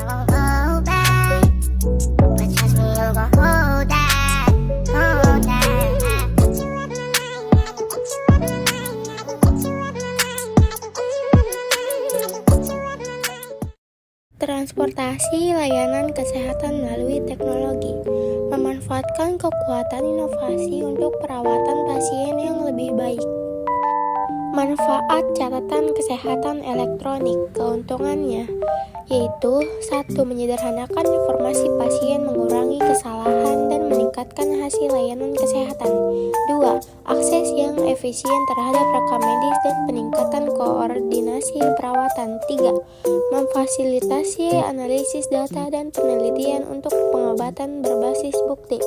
won't go back, but trust me, I'm gon' hold that, hold that. Transportasi layanan kesehatan melalui teknologi memanfaatkan kekuatan inovasi untuk perawatan pasien yang lebih baik. Manfaat catatan kesehatan elektronik, keuntungannya yaitu 1. Menyederhanakan informasi pasien, mengurangi kesalahan, dan meningkatkan hasil layanan kesehatan. 2. Akses yang efisien terhadap rekam medis dan peningkatan koordinasi perawatan. 3. Memfasilitasi analisis data dan penelitian untuk pengobatan berbasis bukti.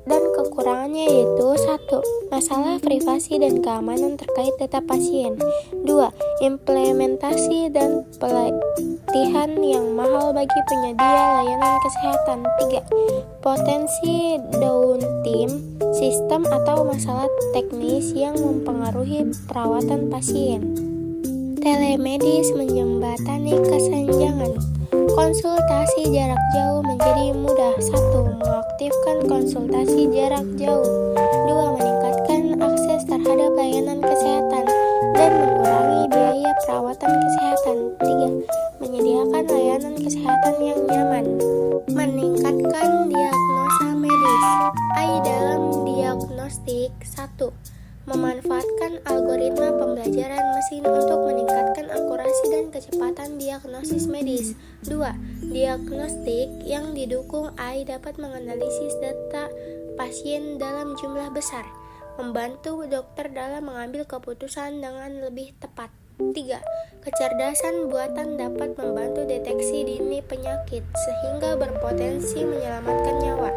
Dan kekurangannya yaitu 1. Masalah privasi dan keamanan terkait data pasien. 2. Implementasi dan pelatihan yang mahal bagi penyedia layanan kesehatan. 3. Potensi downtime sistem atau masalah teknis yang mempengaruhi perawatan pasien. Telemedis menjembatani kesenjangan. Konsultasi jarak jauh menjadi mudah. 1. Mengaktifkan konsultasi jarak jauh. 2. Meningkatkan akses terhadap layanan kesehatan dan mengurangi biaya perawatan kesehatan. 3. Menyediakan layanan kesehatan yang nyaman. Meningkatkan diagnosa medis. AI dalam diagnostik. 1. Memanfaatkan algoritma pembelajaran mesin untuk meningkatkan akurasi dan kecepatan diagnosis medis. 2. Diagnostik yang didukung AI dapat menganalisis data pasien dalam jumlah besar, membantu dokter dalam mengambil keputusan dengan lebih tepat. 3. Kecerdasan buatan dapat membantu deteksi dini penyakit sehingga berpotensi menyelamatkan nyawa.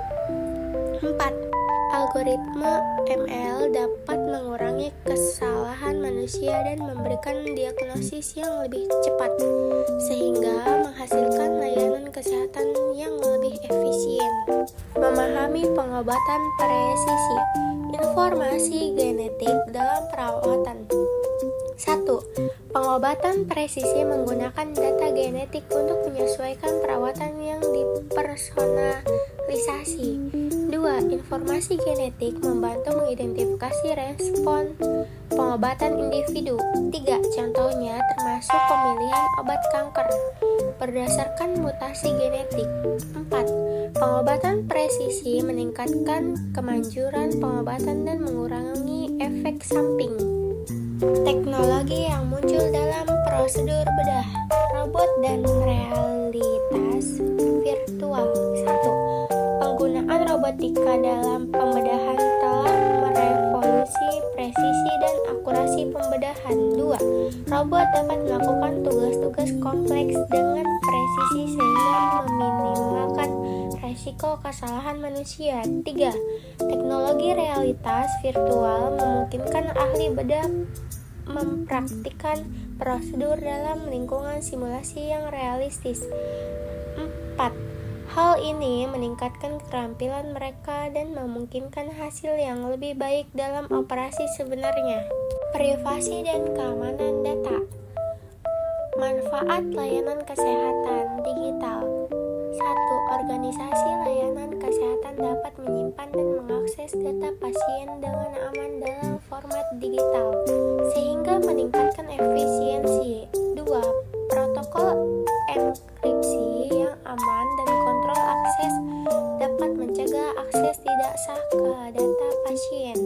4. Algoritma ML dapat mengurangi kesalahan manusia dan memberikan diagnosis yang lebih cepat, sehingga menghasilkan layanan kesehatan yang lebih efisien. Memahami pengobatan presisi. Informasi genetik dalam perawatan. 1. Pengobatan presisi menggunakan data genetik untuk menyesuaikan perawatan yang dipersonalisasi. 2. Informasi genetik membantu mengidentifikasi respon pengobatan individu. 3. Contohnya termasuk pemilihan obat kanker berdasarkan mutasi genetik. 4. Pengobatan presisi meningkatkan kemanjuran pengobatan dan mengurangi efek samping. Teknologi yang muncul dalam prosedur bedah, robot dan realitas virtual. 1. Penggunaan robotika dalam pembedahan telah merevolusi presisi dan akurasi pembedahan. 2. Robot dapat melakukan tugas-tugas kompleks dengan presisi sehingga meminimalkan resiko kesalahan manusia. 3. Teknologi realitas virtual memungkinkan ahli bedah mempraktikkan prosedur dalam lingkungan simulasi yang realistis. 4. Hal ini meningkatkan keterampilan mereka dan memungkinkan hasil yang lebih baik dalam operasi sebenarnya. Privasi dan keamanan data. Manfaat layanan kesehatan digital. 1. Organisasi layanan kesehatan dapat menyimpan dan mengakses data pasien dengan aman dalam format digital, sehingga meningkatkan efisiensi. 2. Protokol enkripsi yang aman dan kontrol akses dapat mencegah akses tidak sah ke data pasien.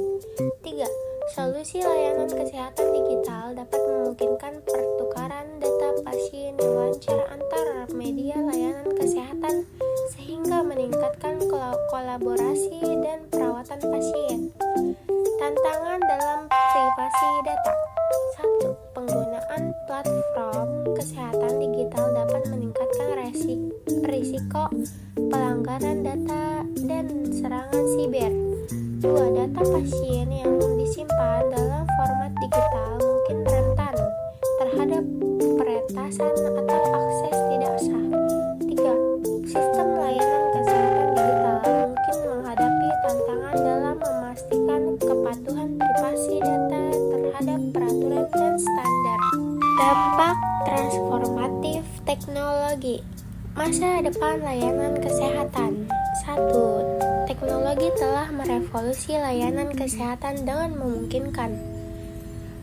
3. Solusi layanan kesehatan digital dapat memungkinkan pertukaran data pasien yang lancar antar media layanan kesehatan sehingga meningkatkan kolaborasi dan perawatan pasien. Tantangan dalam privasi data. 1. Penggunaan platform kesehatan digital dapat meningkatkan risiko pelanggaran data dan serangan siber. 2. Data pasien yang disimpan dalam format digital mungkin rentan terhadap peretasan atau akses tidak sah. 3. Sistem layanan kesehatan digital mungkin menghadapi tantangan dalam memastikan kepatuhan privasi data terhadap peraturan dan standar. Dampak transformatif teknologi. Masa depan layanan kesehatan. 1. Teknologi telah merevolusi layanan kesehatan dengan memungkinkan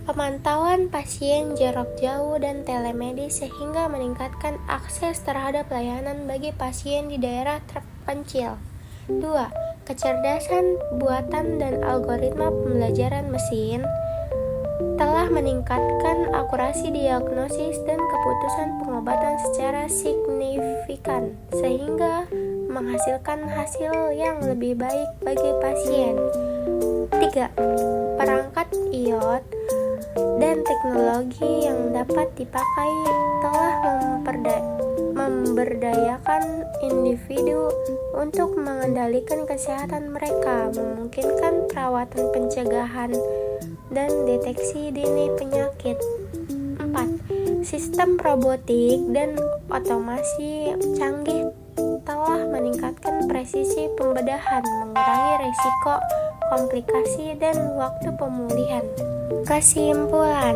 pemantauan pasien jarak jauh dan telemedis sehingga meningkatkan akses terhadap layanan bagi pasien di daerah terpencil. 2. Kecerdasan buatan dan algoritma pembelajaran mesin telah meningkatkan akurasi diagnosis dan keputusan pengobatan secara signifikan sehingga menghasilkan hasil yang lebih baik bagi pasien. 3. Perangkat IoT dan teknologi yang dapat dipakai telah memberdayakan individu untuk mengendalikan kesehatan mereka, memungkinkan perawatan pencegahan dan deteksi dini penyakit. 4. Sistem robotik dan otomasi canggih telah meningkatkan presisi pembedahan, mengurangi risiko komplikasi dan waktu pemulihan. Kesimpulan,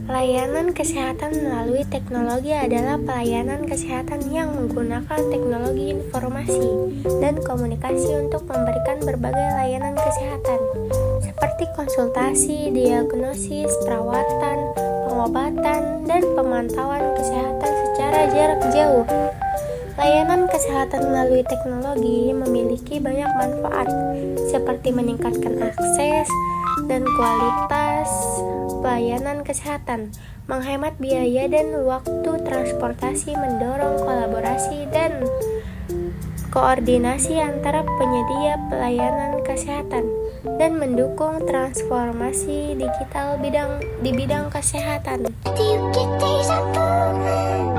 layanan kesehatan melalui teknologi adalah pelayanan kesehatan yang menggunakan teknologi informasi dan komunikasi untuk memberikan berbagai layanan kesehatan seperti konsultasi, diagnosis, perawatan, pengobatan, dan pemantauan kesehatan secara jarak jauh. Layanan kesehatan melalui teknologi memiliki banyak manfaat, seperti meningkatkan akses dan kualitas pelayanan kesehatan, menghemat biaya dan waktu transportasi, mendorong kolaborasi dan koordinasi antara penyedia pelayanan kesehatan, dan mendukung transformasi digital di bidang kesehatan. Do you get deja vu?